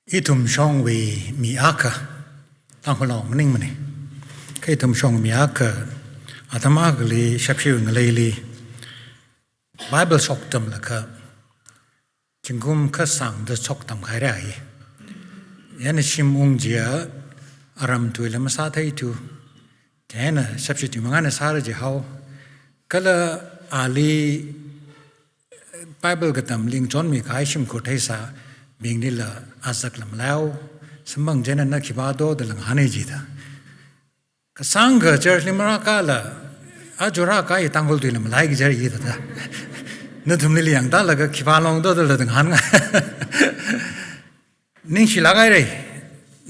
Itum shong we mi aka Tangkhul mning mani Kaitum shong mi aka Atamagli shapshu ngalili Bible soktam laka Jingum kasang de soktam khairai Yanishim ungjia aram tuila masatay tu Kena shapshu tu mangana saraji how Kala ali Bible gatam ling John mi kaishim kotesa Being nila asak lam lao, sembang jena na kibado dalang hanejita. Kasangga church limara kala, ajura kai Tangkhul tu lam lai jari ita ta. Natum nili yang ta laga kibalong do dalang hanga. Ning silagai re,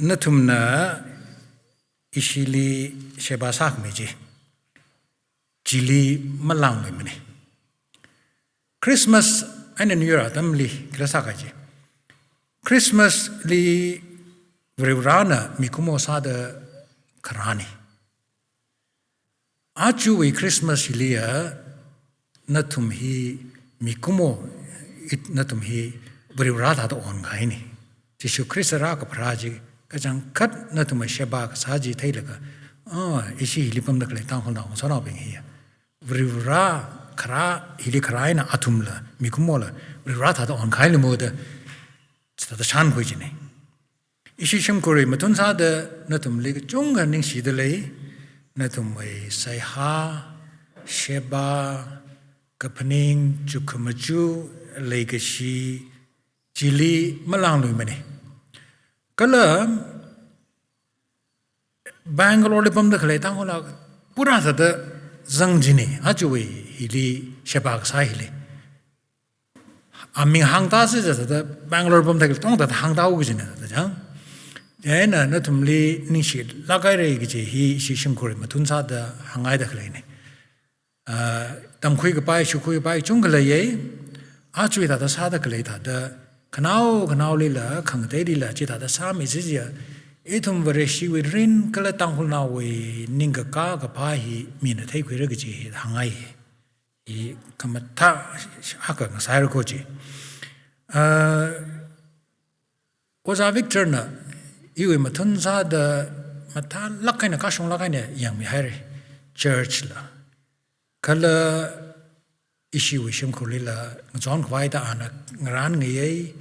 natum na isili sebasak meji, jili malang le mene. Christmas ane New Year atamli kirasakai. Christmas li vrivana mikumo sada karani. Aju we Christmas liya natum hi mikumo it natum hi vrivrata to on gaini. Jishu Christara ka praji kajang kat natum sheba ka saji thailaga. Ishi lipam nakle Tangkhul na sona beng hiya. Vrivra kara hili karaina atumla mikumo la vrivrata to on gaini moda. It's the Shan Hujine. Ishishim Kuri Matunsada, Natum Lig Junga Ning Shidale, Natum Way Saiha, Sheba, Kapaning, Jukamaju, Legashi, Jili, Malang Lumene. Kala Bangalore Lipum the Kaletangola, Purata the Zangjini, Ajuwe, Hili, Sheba Sahili. Aming hang ta se the Bangalore bom the tong that hang ta ugin the jang. Jena natumli nishil lagai gi hi shishim kuri matunsa da hangai da kleine. Tam khui ga pai shu khui pai chungla ye a chui da sa da klei da da kanao li la khang te li la chi da sa mi ji ya etum vare shi we rin kala Tangkhul na we ninga ka ga pai hi mi na thai khui ra gi hangai. I kamata haka ngasayar ko ji. Oza Victor na iwe matunza da mata lakay na kasyong lakay na yang mihari church la. Kala ishi wishim kulila ngzon kway da ana ngaran ngayay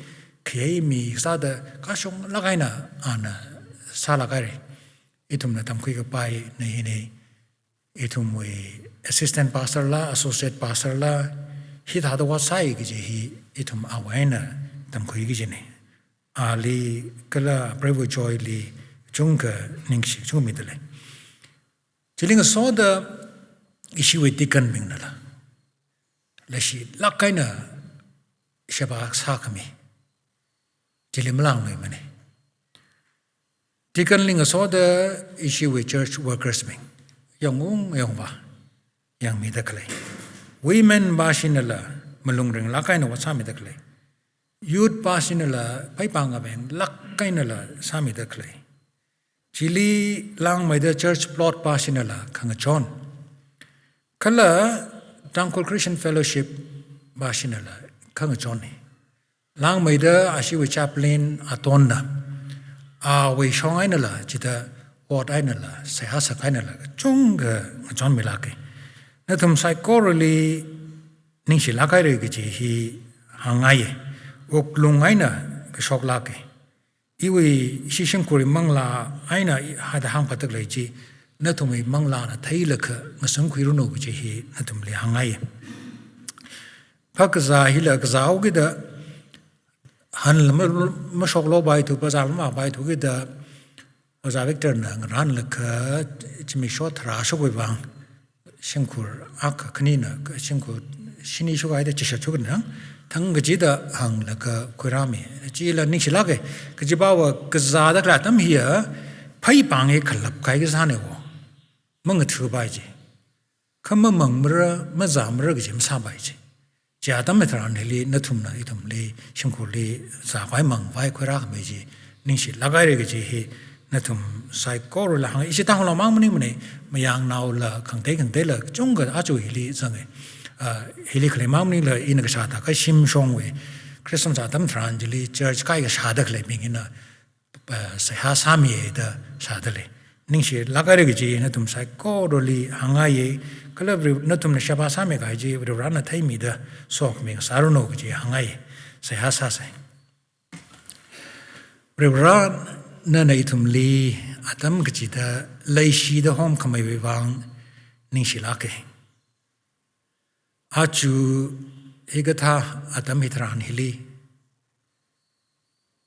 kayay mi sa da kasyong lakay na ana sa lakay. Itum na tamkuy kapay na hini itum we assistant pastor la, associate pastor la, hit had a wasai he itum awena, Tangkhul gijine. Ali kala bravo joy li junga ningshi jumidale. Chilling a soda issue with Deacon Mingnala. Lashi lakaina Shabak Sakami. Chilimlang mane. Deacon ling a soda issue with church workers ming. Young Yongba. Yang midakle. Women basinala malungring lakay na wasami dakle. Youth basinala paipangabeng lakay nala sami dakle. Chili lang may the church plot basinala kangachon. Kala Tangkhul Christian Fellowship basinala kangachoni. Lang may the asiwi chaplain atonda. We shongay nala chita what ay nala sayasa kay nala chunga John Milake. Natum psychorally ningshi lakay re gi hi hangaye oklungay na shok lake iwi shishim kuri mangla aina hada hang patak lai ji natum mangla na thailaka ngasang khuiru no gi hi natum le hangaye phakza hila gzao gi da han ma shok lo bai tu bazar ma bai tu gi da Oza Victor na ran laka chimi shot ra shok bang Shinkur aka kanina shinku shini shuga ida chisha chugna tang gajida hang laka kurami jila ningshilake kajibawa gazada klatam hiya pai pange khalap kai gazane wo mang thu bai ji kham mang mra mazam ra gijim sa bai ji jadam metran heli nathumna itum le shinku le za bai mang bai kura me ji ningshi lagai re gi hi natum sai kor la hang isi tang la mang mani mani mayang naw la khang te la chunga aju hili zange hili khle mang mani la in ga sa ta ka sim song we Christmas Adam Tranjili, Church Kai Shadakle being in a Sahasami, the Shadale. Ningshi, Lagarigi, Natum Psycho, Roli, Hangaye, Calabri, Natum Shabasami Gaji, with the Rana Taimi, the Sok being Saruno, Hangaye, Sahasase. Revd Nanaitum Lee, Adam Gajita, Laishi, the home come Vivang, Ningshi Lake. Achu Igata Adam Hitran Hili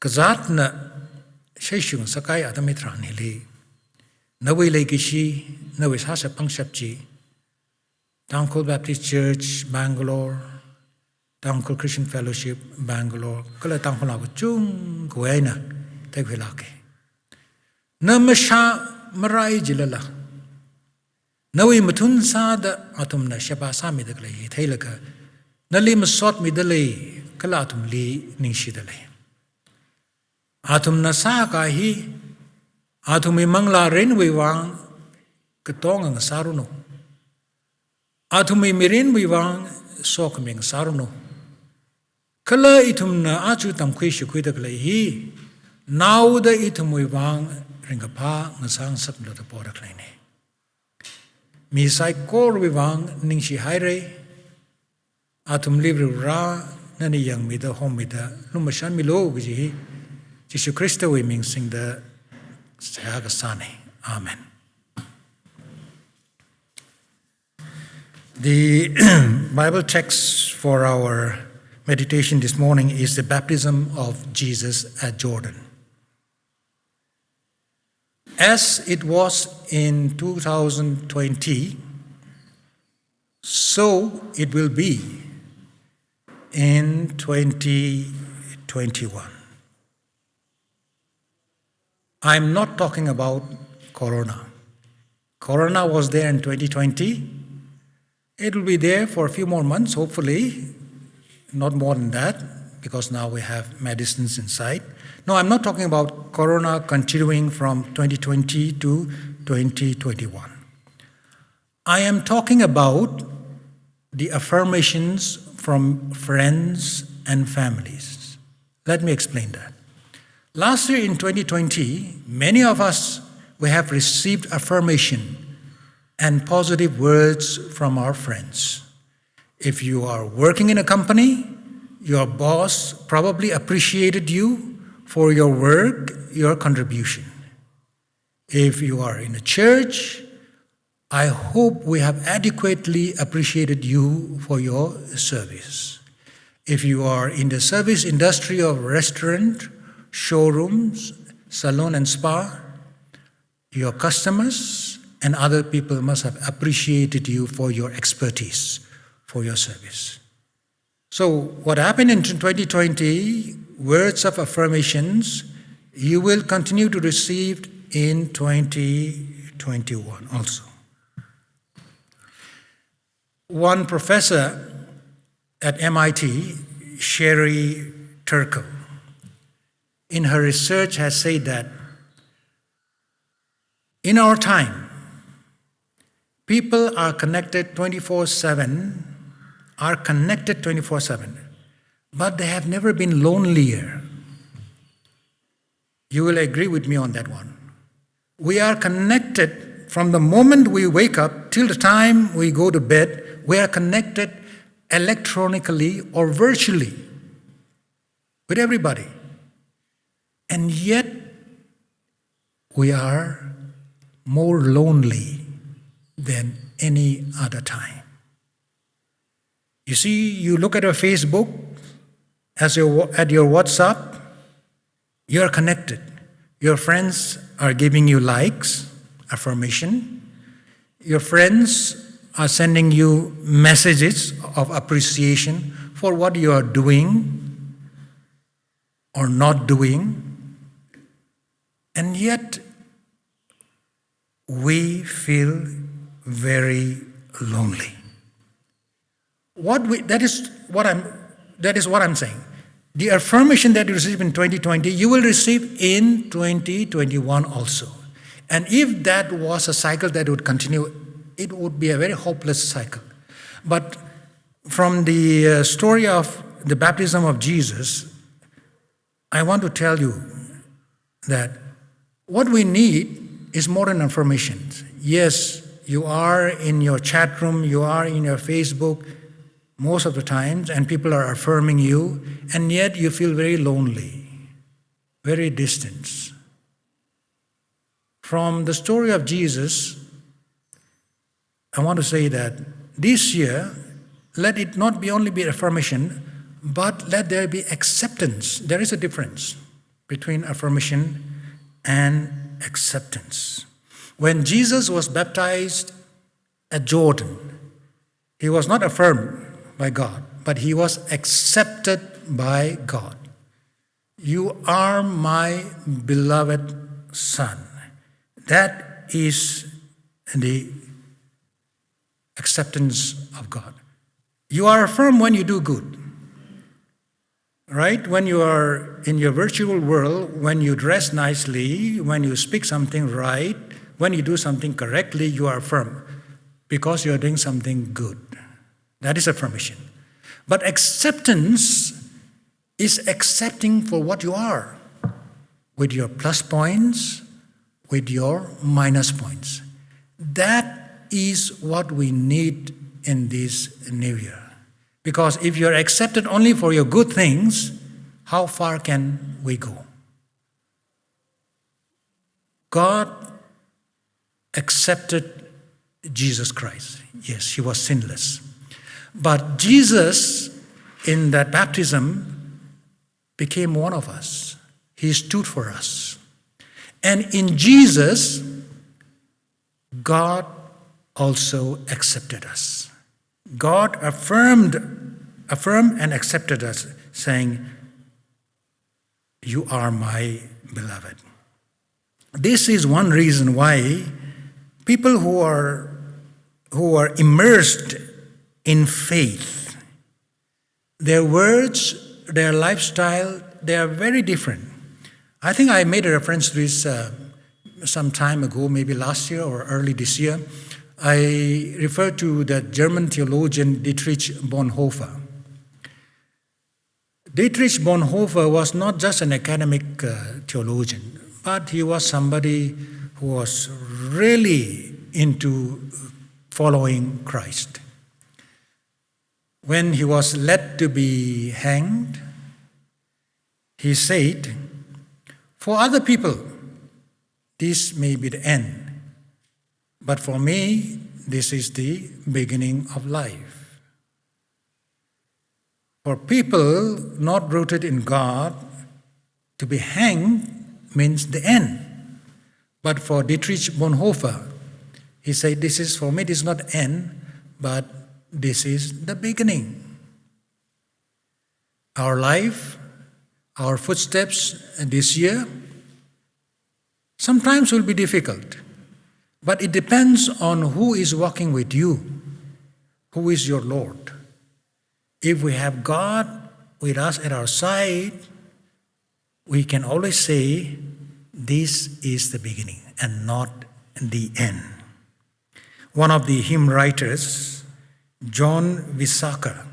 Kazatna Sheshung Sakai Adam Hitran Hili Nawi Legishi, Nawi Hasa Pangsapji, Tangkhul Baptist Church, Bangalore, Tangkhul Christian Fellowship, Bangalore, Kala Tangkhul Chung, Guena, Tegvilake. Namasha Marai Jilala. Nawi Matun Sada Atumna Shaba Sami the Clay, Tailaka, Nalim sought me the lay, Kalatum Lee Nishidale. Atum Nasaka he. Atumi mangla rain wang ketong ang saruno. Atumi mirin wang sok ming saruno. Kala itum na achu tam kwishu kwita kala hi. Now the itum wang ringapa ngasang saplo the pora kleine. Misai kor wang ningshi haire. Atum livru ra nani yang mida home mida lumashan milo gji. Jishu Christa we ming sing the Amen. The Bible text for our meditation this morning is the baptism of Jesus at Jordan. As it was in 2020, so it will be in 2021. I'm not talking about Corona. Corona was there in 2020. It will be there for a few more months, hopefully, not more than that, because now we have medicines inside. No, I'm not talking about Corona continuing from 2020 to 2021. I am talking about the affirmations from friends and families. Let me explain that. Last year in 2020, many of us, we have received affirmation and positive words from our friends. If you are working in a company, your boss probably appreciated you for your work, your contribution. If you are in a church, I hope we have adequately appreciated you for your service. If you are in the service industry of restaurant, showrooms, salon and spa, your customers and other people must have appreciated you for your expertise, for your service. So what happened in 2020, words of affirmations, you will continue to receive in 2021 also. One professor at MIT, Sherry Turkle, in her research has said that in our time, people are connected 24/7, but they have never been lonelier. You will agree with me on that one. We are connected from the moment we wake up till the time we go to bed. We are connected electronically or virtually with everybody. And yet, we are more lonely than any other time. You see, you look at your Facebook, at your WhatsApp, you are connected. Your friends are giving you likes, affirmation. Your friends are sending you messages of appreciation for what you are doing or not doing. And yet, we feel very lonely. That is what I'm saying. The affirmation that you receive in 2020, you will receive in 2021 also. And if that was a cycle that would continue, it would be a very hopeless cycle. But from the story of the baptism of Jesus, I want to tell you that what we need is more than affirmation. Yes, you are in your chat room, you are in your Facebook most of the times, and people are affirming you, and yet you feel very lonely, very distant. From the story of Jesus, I want to say that this year, let it not be only be affirmation, but let there be acceptance. There is a difference between affirmation and acceptance. When Jesus was baptized at Jordan, he was not affirmed by God, but he was accepted by God. You are my beloved Son. That is the acceptance of God. You are affirmed when you do good. Right? When you are in your virtual world, when you dress nicely, when you speak something right, when you do something correctly, you are affirmed because you are doing something good. That is affirmation. But acceptance is accepting for what you are, with your plus points, with your minus points. That is what we need in this new year. Because if you're accepted only for your good things, how far can we go? God accepted Jesus Christ. Yes, he was sinless. But Jesus, in that baptism, became one of us. He stood for us. And in Jesus, God also accepted us. God affirmed and accepted us, saying, "You are my beloved." This is one reason why people who are immersed in faith, their words, their lifestyle, they are very different. I think I made a reference to this some time ago, maybe last year or early this year. I refer to the German theologian Dietrich Bonhoeffer. Dietrich Bonhoeffer was not just an academic theologian, but he was somebody who was really into following Christ. When he was led to be hanged, he said, "For other people, this may be the end. But for me, this is the beginning of life." For people not rooted in God, to be hanged means the end. But for Dietrich Bonhoeffer, he said, "This is for me, this is not the end, but this is the beginning." Our life, our footsteps this year, sometimes will be difficult. But it depends on who is walking with you, who is your Lord. If we have God with us at our side, we can always say, this is the beginning and not the end. One of the hymn writers, John Visakha,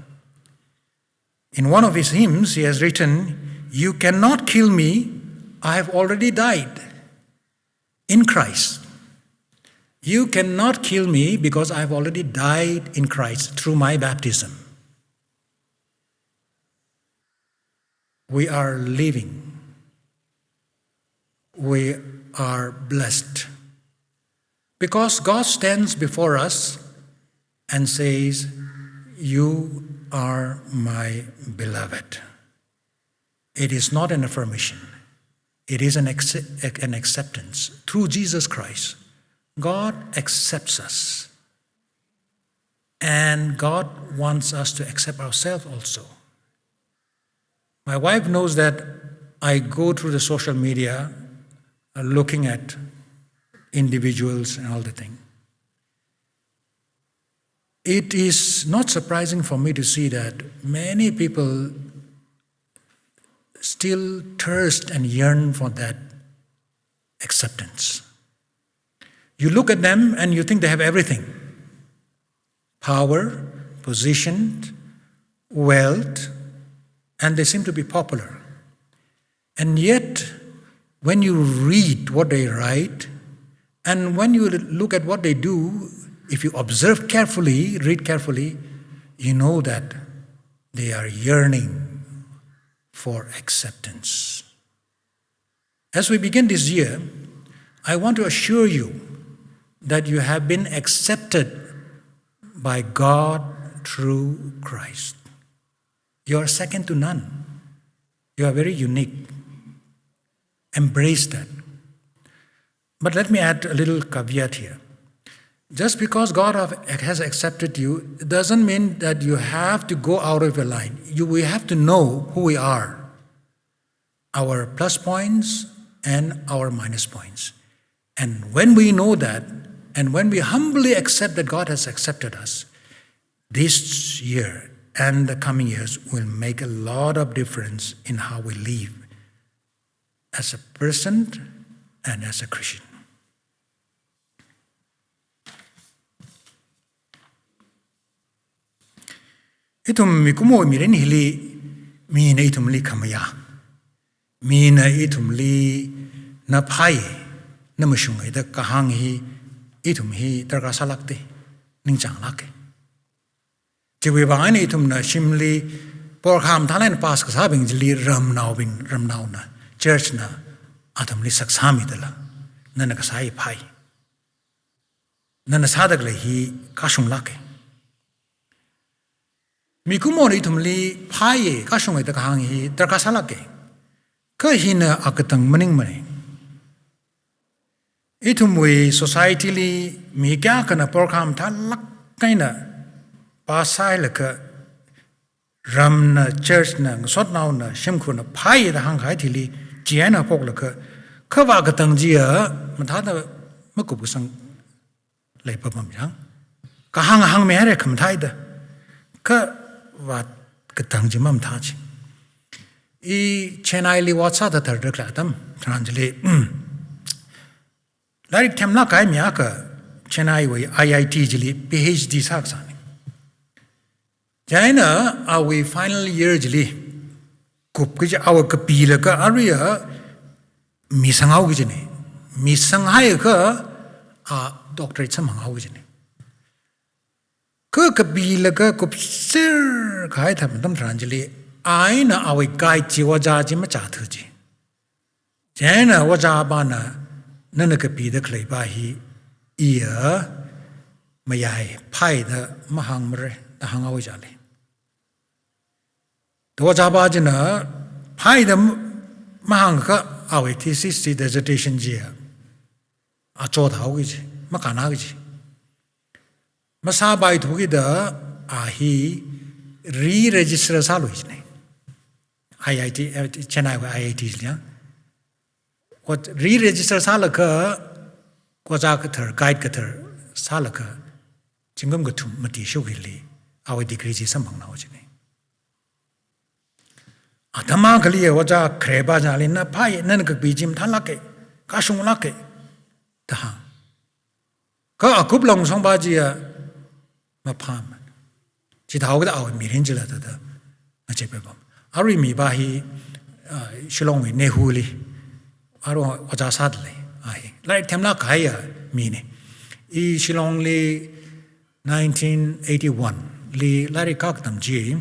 in one of his hymns, he has written, "You cannot kill me, I have already died in Christ. You cannot kill me because I have already died in Christ through my baptism." We are living. We are blessed. Because God stands before us and says, "You are my beloved." It is not an affirmation. It is an acceptance. Through Jesus Christ, God accepts us. And God wants us to accept ourselves also. My wife knows that I go through the social media looking at individuals and all the thing. It is not surprising for me to see that many people still thirst and yearn for that acceptance. You look at them and you think they have everything: power, position, wealth, and they seem to be popular. And yet, when you read what they write, and when you look at what they do, if you observe carefully, read carefully, you know that they are yearning for acceptance. As we begin this year, I want to assure you that you have been accepted by God through Christ. You are second to none. You are very unique. Embrace that. But let me add a little caveat here. Just because God has accepted you, it doesn't mean that you have to go out of your line. We have to know who we are, our plus points and our minus points. And when we know that, and when we humbly accept that God has accepted us, this year and the coming years will make a lot of difference in how we live as a person and as a Christian. Itum mikumo miren hili mina itum li kamaya. Mina itum li na pai na mashungai da kahang hi itum hi tarka salakte ning chang lake. Jiwe bangani itum na shimli por kham thalan pas ka sabing jili ram nau na church na atum li saksami dala na na kasai pai. Na na sadak le hi kashung lake. Mikumo itum li pai kashung ita kahang hi tarka salake. Ka hina akatang maning. Itum we society li mi kya kana program tha lak kaina pasai laka ram na church na sot naw na shimkhu na phai da hang khai thili jiana pok laka khawa katang jia matha da makup sang lai pa pam yang ka hang me re kham thai da ka wa katang ji mam tha chi I chennai li watsa da thar dak la tam translate Like Temla Kaimiaka, Chennai way IIT jili PhD saksani. China our final year jili kupkij our kapila ka area misangau gijini. Misanghai ka doctorate samangau gijini. Ka kapila ka kupsir kai tham tam tranjili aina our guide jiwaja jima chathuji. China wajabana Nanaka Pida Claybahi, Ea Mayai, Pai the Mahangmre, the Hangawajali. The Wajabajana, Pai the Mahanga, our thesis dissertation jia. A chot hawiji, Makanagi. Masabai Tugida, he re-register Saluijne. IIT, Chennai IIT. What re-register salaka, Kwazakater, guide cutter, salaka, Chingum Gatum, Matisho Hilly, our degrees is among Naujini. Atamakali, Waja, Kreba Jalina, Pai, Nanaka Bijim Talake, Kashung Lake, Taha. Ka a kuplong Sombajia, Mapam. Chitawda our Miringela, the Nachepebam. Ari mi bahi, Shilong, Nehuli. Aro waja sadle ai like temla kaya mine I Shillong li 1981 li lari kak tam ji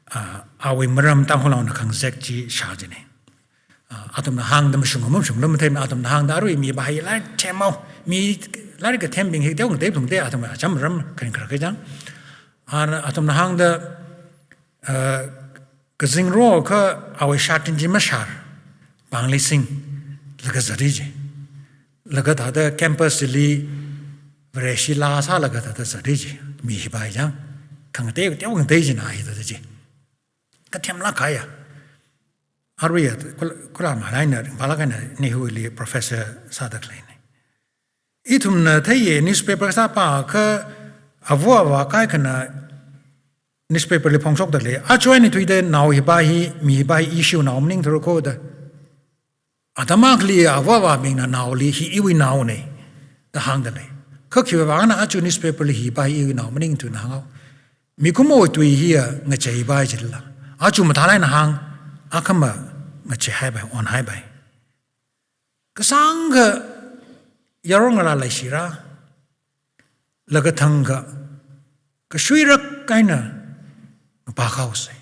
awi maram Tangkhul na khang zek ji shajine atom na hang dam shungum shungum them atom na hang daru mi bahai lai chemo mi lari ka thembing he deung de thum de atom na cham ram kan kar ka jang atom na hang da ka zing ro ka awi shatin ji mashar bangli sing Laga Zariji. Laga the campus li Vreshi Lasa Laga the Zariji. Mihibayang. Kangate, Tewang Dejin I the Ji. Katem Lakaya. Ariat, Kurama Liner, Balagana, Nihuli, Professor Sadaklane. Itum Taye, newspaper Sapa, Avoa, Kaikana, newspaper Lipong Sokdale. I joined to the now he buy issue now, meaning to record. Atamakli Avava being a nauli, he iwi naune, the hangdale. Kokiwana achu newspaper he buy iwi now, meaning to now. Mikumo to hear Nachai Bajilla. อาจุมาทาไลน์หางอาคำมาเจให้ไปอ่อนให้ไปก็สังก็ยารองอะไรสิระแล้วก็ทั้งก็ช่วยรักกันนะปากเขาสิ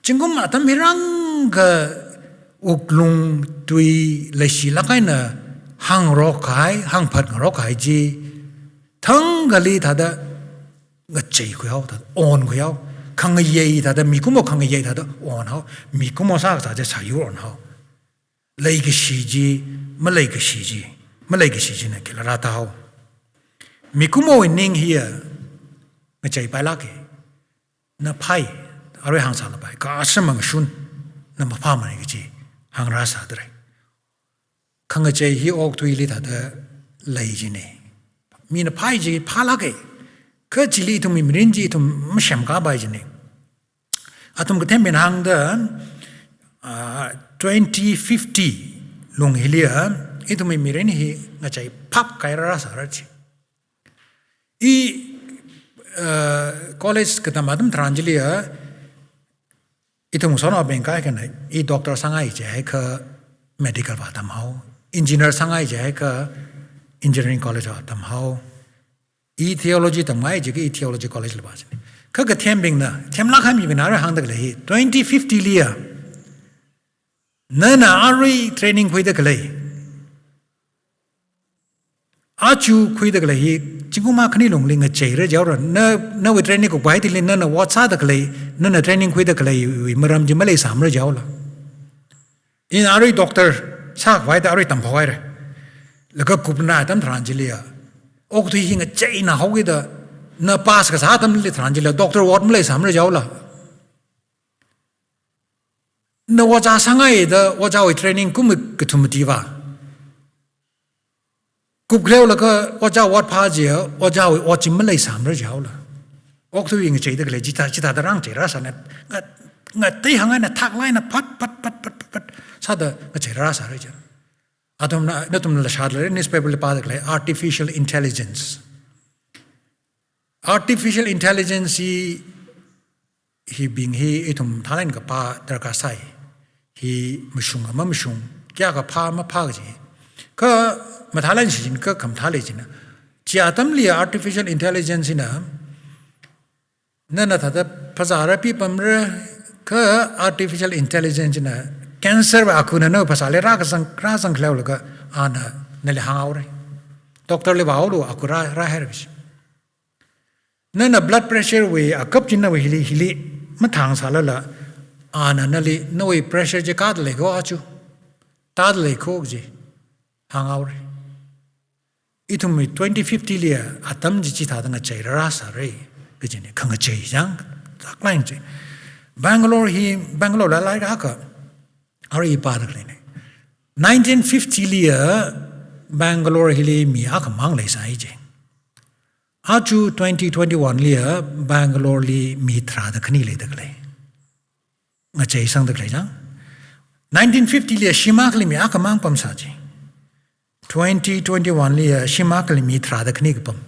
จึงก็มาทำให้รังก็อุกลุงตุยเลยสิละกันนะหางรอขายหางผัดรอขายจีทั้งก็ลีทัดก็เจคุยเอาทัดอ่อนคุยเอาขังเย่ทัดมีกุโมขังเย่ทัดอ่อนเขามีกุโมสักทัดจะใช้อยู่อ่อนเขาเลยก็สีจีไม่เลยก็สีจีไม่เลยก็สีจีเนี่ยกิลาตาเขามีกุโมอินนิ่งเฮียไม่ใจไปลักน่ะไพ่อะไรหางสารไปก็อาศัยมังชุนน่ะมาพามันก็จีหางราษาดเลยขังใจเฮียออกตุยลิทัดเลยจีเนี่ยมีน่ะไพ่จีพาลักก็จิลีทุ่มมีรินจีทุ่มไม่เชื่อมกับใบจีเนี่ยอาทุ่มก็เทมเป็นหางเดิน2050ลงเฮลียอีทุ่มมีรินฮีน่ะใจพับไกราษาระจีอีcollege ก็ทำมาดมทรานจิลีอีทุ่มสอนเอาเป็นกันไหนอีด็อกเตอร์สังไงจะให้ก็ medical ว่าทำเอาอินจิเนียร์สังไงจะให้ก็ engineering college ว่าทำเอาอี theology ทำไมจะก็อี theology college เลยบ้างก็ก็เทมบิงนะเทมลักให้มีเป็นอะไรหางตะเลย2050เลียนั่นน่ะอะไร training คุยตะเลยอาจูคุยตะเลยจิงกูมาขณีลงลิงเจอร์เจ้าหรอเนวิ training กูไปที่ลินนั่นน่ะวัดซาตะเลยนั่นน่ะ training คุยตะเลยมารำจิมาเลยสามร้อยเจ้าละอินอะไรด็อกเตอร์ซากไว้แต่อะไรตั้มพอยเลยแล้วก็กุบหน้าตั้มทรานจิเลียโอ้ที่หิงเจน่ะเขาคิดว่าน่ะพาสกับสาตั้มเลยทรานจิเลียด็อกเตอร์วัดมาเลยสามร้อยเจ้าละน่ะว่าจะสังไงเด้อว่าจะเอา training กูมึงก็ทุ่มทีว่ากุบเกลียวแล้วก็ว่าจะวัดพาเจียวว่าจะวัดจิมไม่เลยสามร้อยเจ้าละออกตัวยังเจตะเลยจิตาดรังเจราสันเนี่ยงัดตีหางไงเนี่ยทักไล่เนี่ยพัดซาเดก็เจราสาเลยจ้ะอาตุมนะนั่นตุมละชาดเลยนิสเปเปอร์เลยปาดเลย artificial intelligence ฮีบิงฮีไอตุมท่าเล่นกับปาดรักษาฮีไม่ชุงกับไม่ชุงแก่กับพามาพาจีก็มาท่าเล่นสินก็คำท่าเลยจีนะจีอาตัมเลีย artificial intelligence นะนั่นน่ะถ้าภาษาอาหรับปีปั๊มเร่ก็ artificial intelligence นะ cancer แบบคุณน่ะภาษาเลยรักสังเคราะห์แล้วก็อ่านนั่นเลยหางเอาเลยด็อกเตอร์เลยว่าเอาดูakuรักให้เลยนั่นน่ะ blood pressure เว้ยกับจินน่ะเว้ยฮิลิมันทางสารละอ่านนั่นเลยนั่นเว้ย pressure จะกัดเลยก็อาจูตัดเลยก็จีหางเอาเลยอีทุ่ม2050เลยอาตัมจิตาตั้งใจรักษาเลยก็จีเนี่ยขังใจจังสักหน่อยจีBangalore ละลายก็อะไรอีปาร์กเลยเนี่ย1950เลยBangalore ฮิลีมีอาคมังเลยสายจีอาจู2021เลยBangalore ลีมีตราดขณีเลยตะเลยงั้นใจสังตะเลยจัง1950เลยชิมากเลยมีอาคมังปั๊มสาจี2021เลยชิมากเลยมีตราดขณีกับปั๊ม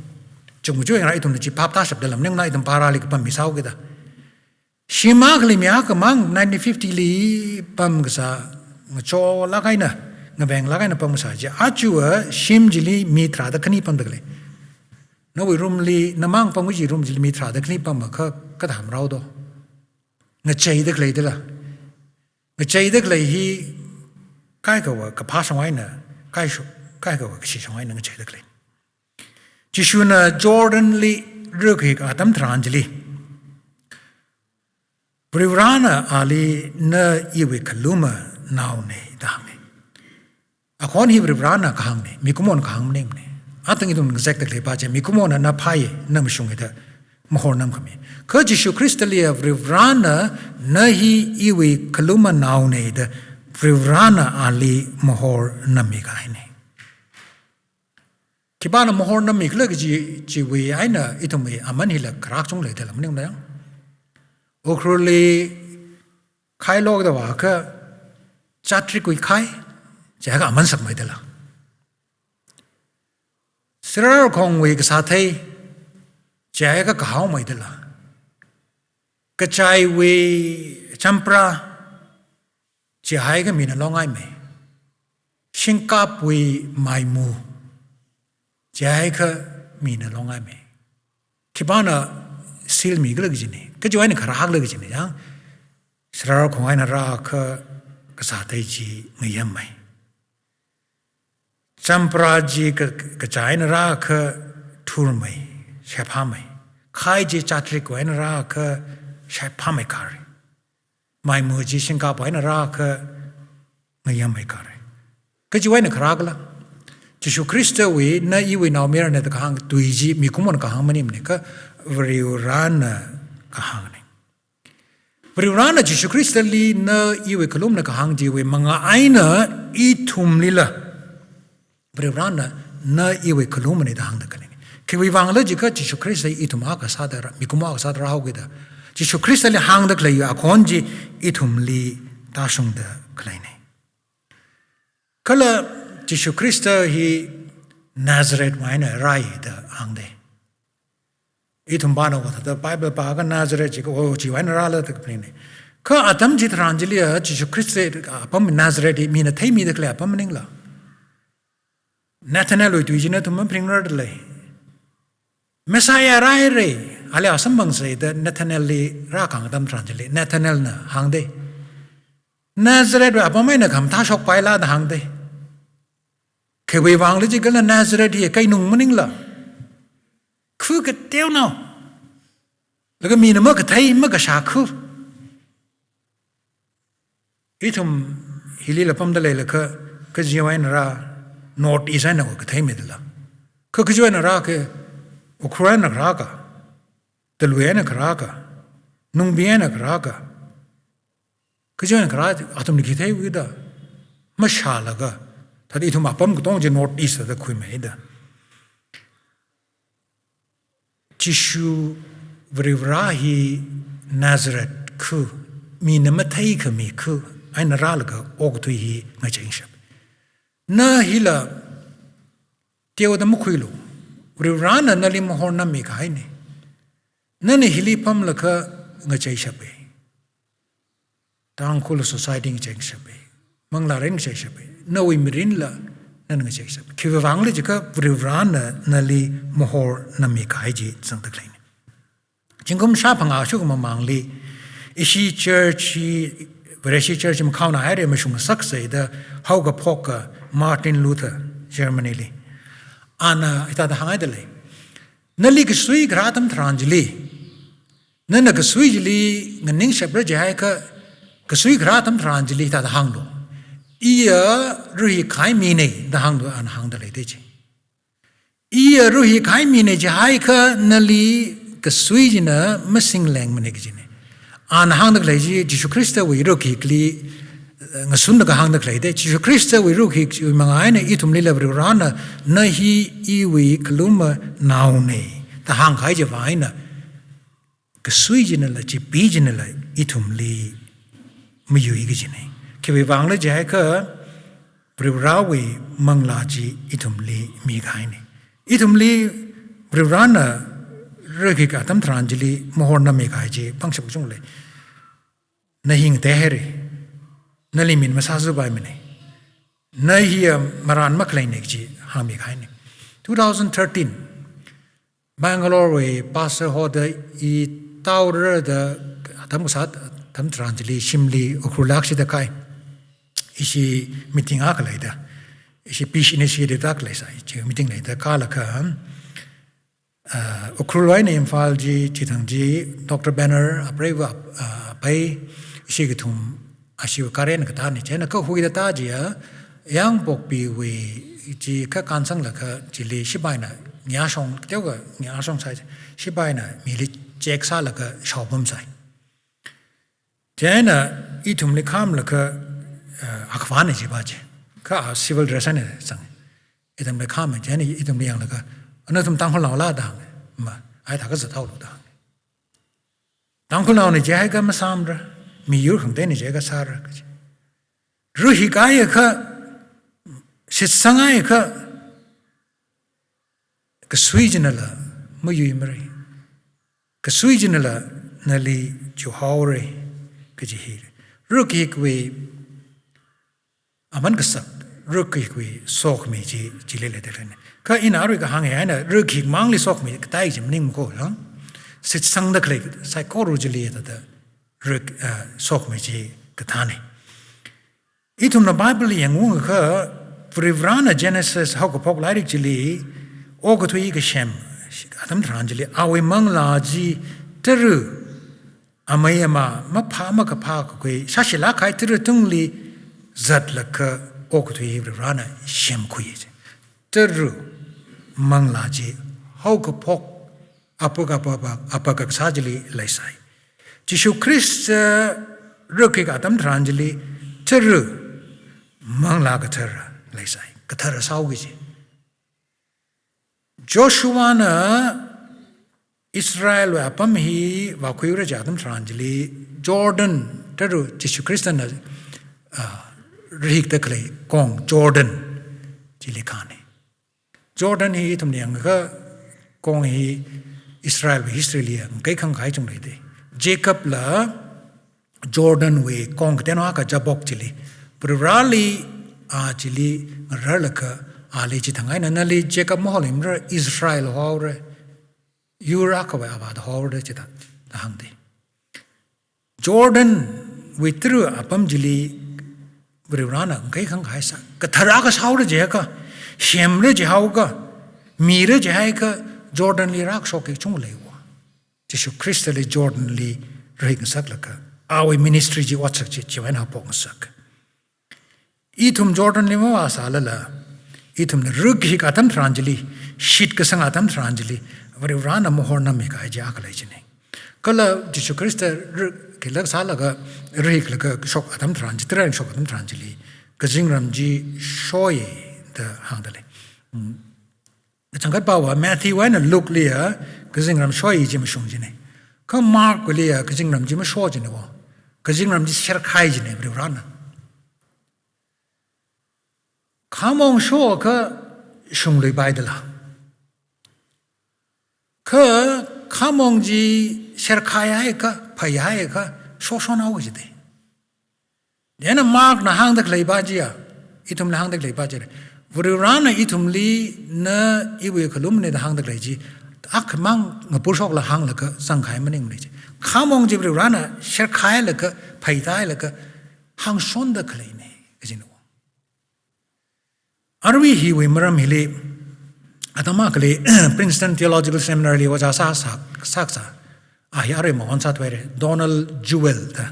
จงช่วยอะไรตรงนี้จีภาพตาสับเดลมเนี่ยไงตรงปาราลิกับปั๊มมีสาวกันชิมากเลยมีอาคมัง1950เลยปั๊มก็ซะงั้นโชว์ละไงนะงั้นแบ่งละไงนะปั๊มสาจีอาจูชิมจิลีมีตราดขณีปั๊มตะเลยนั่นวิรุมลีน้ำมังปั๊มวิจิรุมจิลีมีตราดขณีปั๊มก็ถามเราดูงั้นใจตะเลยเด้อละงั้นใจตะเลยฮีใกล้กับว่ากับพาสมัยน่ะใกล้กับว่ากับชีสมัยนั่งใจตะเลยจิชูน่ะจอร์แดนลีเรื่องที่อาตัมทรานจิลีบริวารน่ะอาลีน่ะอีเวกลุมานาวเนี่ยดังเนี่ยอาคนที่บริวารน่ะข้างเนี่ยมีกุมอนข้างมันเนี่ยอาตั้งที่ตรงนั้นแจกตะเลยป้าเจมีกุมอนน่ะพายน่ะไม่ชงเถอะมโหรนำขมิ้นคือจิชูคริสต์เลียบริวารน่ะน่ะฮีอีเวกลุมานาวเนี่ยเด้อบริวารน่ะอาลีมโหรนำมีกันเนี่ยที่บ้านมโหรนำมีก็เลยจีวีไอ้น่ะอีทุ่มไอ้อามันฮิละครักจงเลยเถอะละมันยังไงโอครูลีใครโลกแต่ว่าก็จัดทริกุยใครจะให้อามันสักไม่เถอะละสระของวิกษาไทยจะให้ก็ข่าวไม่เถอะละ กระจายเวจัมปราจะให้ก็มีนะลองไงไหมชิงกาบเวไมมูจะให้ก็มีนะลองไงไหมคิดว่านะซิลมีก็เลยจีนี่ก็จะไว้ในขรักเลยจีนี่ยังสระของไอ้นาราก็กษัตริย์จีไม่ยังไหมจัมปราจีกระจายนาราก็ทูร์ไหมใช่ผ้าไหมใครจีจัดริกไว้นาราก็ใช้ผ้าไม่ขาดไม่มือจีชิงกาไว้นาราก็ไม่ยังไม่ขาดก็จะไว้ในขรักละจิชูคริสต์เวน่าอีเวนเอาเมียร์เนี่ยตะขังตุยจีมีคุ้มมันกะหังมันนี่มันก็วริวรานกะหังนี่วริวรานจิชูคริสต์ลีน่าอีเวคลุมนะกะหังจีเวมังไอน่ะอีทุมลีละวริวรานน่าอีเวคลุมมันนี่ตะหังตะกันนี่คือวิวังเลยจิก็จิชูคริสต์อีทุมอากาศาดระมีคุ้มอากาศาดระเอาเกิดจิชูคริสต์ลีหังตะเลยอะคนจีอีทุมลีตาชงตะกันนี่ก็เลยจิชูคริสต์ฮีนาซาเรตไว้ในไรเดอหังเดอีทุมบ้านเราแต่ไบเบิลปากันนาซาเรตจิก็โอ้จีไว้ในไรเลยตะกันนี่ก็อาตมจิตรันจิลีจิชูคริสต์ปั๊มนาซาเรตมีนะที่มีตะเลยปั๊มนิ่งละนาธาเนลตุยจีนะทุมมันพริ้งรอดเลยเมสายอะไรเร่อะไรอาสมบังเสดนาธาเนลลีรักหังตมทรันจิลีนาธาเนลน่ะหังเดนาซาเรตว่าปั๊มไม่นะคำท้าชกไปละหังเดเคยวังเลยจีก็แล้วนาซาเรตที่ใกล้นุ่งมันนิ่งละคือกระเตี้ยวเนาะแล้วก็มีน้ำมันกระไทยมันกระชาคืออีทุมฮิลีละปั๊มทะเลละก็จีไว้นาราโนอร์ทอีสานน่ะก็กระไทยไม่ได้ละก็จีไว้นาราคืออุคราอินนักรักอะตะลุยนักรักอะนุ่งเบียนักรักอะก็จีไว้นักรักอาตมนิคิดให้วิดาไม่ชาละก็ถ้าอีทุมปั๊มก็ต้องจะโนอร์ทอีสต์แต่คุยไม่ได้จิชูวริวราฮีนาซาเรตคือมีน้ำมันที่มีคือไอ้นาราลก็ออกตัวฮีไม่ใช่อินชับน่าฮิละเที่ยวดำคุยลูวริวรานั่นลิมหอนน้ำมีใครนี่นั่นฮิลิปั๊มละก็ไม่ใช่อินชับทางคุลโซไซตี้ไม่ใช่อินชับมังลาเร่งไม่ใช่อินชับน่าวิมิรินละนั่นไม่ใช่อินชับคือวังเลยจีก็วริวรานั่นลิมหอนน้ำมีใครจีสังตะเลยจึงก็ไม่ทราบพังอาชุกมามังลีอิชิเชิร์ชีเวรชิเชิร์ชีมันเข้าหน้าให้เรื่องมันชุ่มสักเสียเดเขากับพกมาร์ตินลูเธอร์เยอรมนีลีอันน่ะอิตาทางไอ้เดเลยนั่นลีก็สวยกระทำทรานจิลีนั่นน่ะก็สวยจิลีเงินนิ่งเชฟเรจให้ก็สวยกระทำทรานจิลีตาทางดูอีรู้ฮิขายมีเนี่ยตาทางดูอันทางเดเลยเดจิอีรู้ฮิขายมีเนี่ยจะให้ก็นั่นลีก็สวยจีน่ะไม่สิ่งแรงมันเองจีน่ะอันหางนักเลยจีจิชูคริสต์วิรุกิกลีงสุนนักหางนักเลยเดจิชูคริสต์วิรุกิกมังไงเนี่ยอีทุมลีเลบริวรานะน่ะฮีอีวิคลุมนาวเนี่ยแต่หางใครจะว่าเนี่ยก็สวยจีน่ะละจีปีจีน่ะละอีทุมลีไม่อยู่อีกจีน่ะคือวิวังเลยจะให้ก็บริวราวิมังลาจีอีทุมลีมีใครเนี่ยอีทุมลีบริวรานะเรื่องการทำทรานจิลีมหรณะมีใครจีพังสบุจงเลยนหิงเตหรีนลิมินมาซาซุบายมันนี่นหิมารานมักเลยเนี่ยจีหามีใครเนี่ย2013 Bangalore ปัสสาวะอีตาวเรือเดทำกุศลทำทรานจิลีชิมลีอุครุลักษิตะไคอิชิมิติงอักเลยเดอิชิพิชินิชิเดตักเลยใส่จีมิติงเลยเดกาลค่ะอุครุไว้ในอิมฟาลจีจิตังจีดร. เบนเนอร์อัปเรวไปชิกทุมอาชีวการเรียนกับท่านนี่เช่นก็คุยกับตาจียังปกปีวิจีแค่การสังหลักจีลีชิบายนะเงียชงเดียวกับเงียชงใส่ชิบายนะมีลิเจ็กซาหลักชาวบ้านใส่เช่นอีทุมลิขามหลักอักฟานนี่ชิบายจีก็ซิวิลเดรสเนี่ยสั่งอีทุมลิขามเช่นอีทุมลิยังหลักอันนั้นทำตั้งคนเราล่าดังมาไอ้ถ้าก็จะเท่าลูกดังตั้งคนเราเนี่ยจะให้กันมาซ้ำระมีอยู่ของเต้นจะให้กันสาระรู้หิกายก็สิทธิ์สังไงก็สวยจริงละไม่อยู่ยังไงก็สวยจริงละนั่นเลย chu haure ke ji hi ruki kwe aman ka sak ruki kwe sok me ji le de ne ka in aru ka hang ya na ruki mang li sok me ka tai ji ning ko ha sit sang da kle psychologically da ruk sok me ji ka thane itum na bible yang ngung ka Vrivrana Genesis how ko pok lai jili o ko thui ka shem adam tranjili awe mangla ji teru amayama ma pha ma ka pha ko shashila khai teru tungli zat la ka o ko thui Vrivrana shem khu ye teru mangla ji how ko pok apaka sajili lai sai Jishu Christ ruki ka adam tranjili teru mangla ka teru lai sai kathara saugi ji Joshua na Israel wa pam hi wa khuyura jadam tranjili Jordan taru Jisu Christ na rihik takle kong Jordan jili khane Jordan hi tum niang ka kong hi Israel wa Israelia kai khang khai chung lai de Jacob la Jordan we kong tenwa ka jabok jili Purali Jili Ralaka Ali Chitangai Nali Jacob Moholim Israel Hore Urakawa about the Horde Chita the Hangdi Jordan withdrew Apam Jili Brurana Kaikang Haisa Katarakas Howard Jaka Shemre Jehauga Mira Jehaika Jordan Li Rak Shoki Chunglewa Jishu Christally Jordan Li Regan Saklaka our ministry Ji Watsak Chiwana Pongsak Itum Jordan lima wasalala, itum the rugi atam tranjili, shit kasang atam tranjili, very rana mohorna meka ejaculation. Kala Jisu Christa Kilak Salaga, Rik like a shock atam tranjitra and shock atam tranjili, Kazingram G shoye the handle. The Tangat Power, Matthew when a look Leah, Kazingram shoye Jim Shungine. Come Mark Leah, Kazingram Jim Shorjine, Kazingram Ji Sherkaijin every runner. Kamong show ka shungli baidala. Ka kamong ji sherkaya ka payaya ka shoshona wajide. Then mark na hang the clay bajia, itum na hang the clay bajia. Vurirana itum li na iwe columne the hang the clayji. Akmang a push of la hang like a sankai maning. Kamong ji vurirana sherkaya like a paytai like a hang shon the clay ne, as you know. Arwi hi we maram hili atamakali Princeton Theological Seminary was a saksa ahare mo onsa twere Donald Jewell the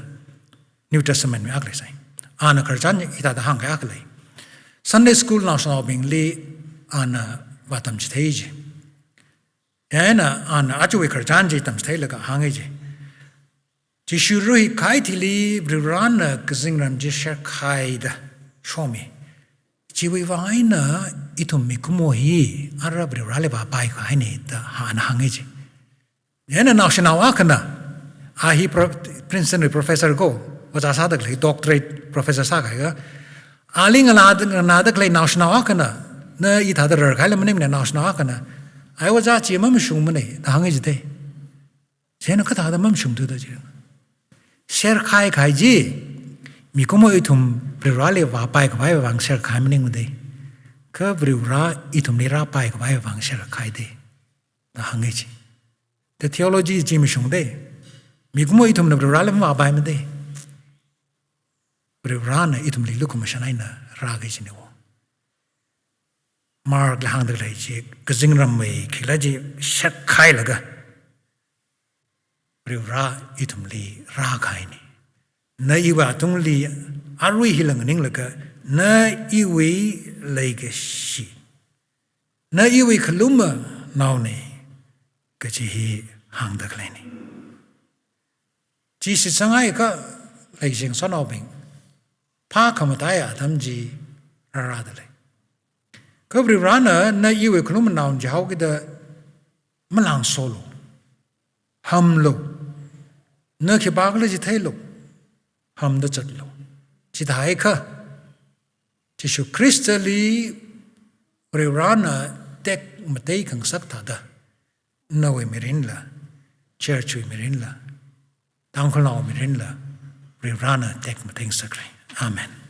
New Testament me akle sai ana karjan ita da hang akle Sunday school national bing li ana watam chtheje ana ajuwe karjan ji tam sthela ka hangeje jishurui kai thili brurana kzingram jishar khaida shomi Jiwi vaina itum mikumohi Arab Raleba by Haine the Han Hangeji. Then a national wakana Ahi Princeton professor go was a sadly doctorate Professor Saga. Aling another clay national wakana, no it other Kalaman national wakana. I was at Jimam Shumane, the Hangage day. Jenakata the Mumshum to the Jim. Sher Kai Kaiji. Mikumo itum Prirali va paik vai vang share kaimening de. Ka Vrura itum nira paik vai vang share kaide. The Hangeji. The theology is Jimmy Shung de. Mikumo itum the Prirali va baim de. Prirana itum li lukum shanaina ragajino. Mark Lahang the Leji, Kazingram way, Kilaji shat kailaga. Privra itum li ragaini. Na iwa tung li arwi hilang ninglaka na iwi legashi na iwi kaluma naune kachi hang da kleni ji si sangai ka leising sonobing pa kamataya tamji aradale kabri rana na iwi kaluma naun jaw gida malang solo hamlo na ke bagle ji thailo ham da chatlo chidai ka Jisu Christali Rana tek matei kang sakta da nawe merinla church we merinla Tangkhul mi rin la ri rana tek ma ting sakrai. Amen.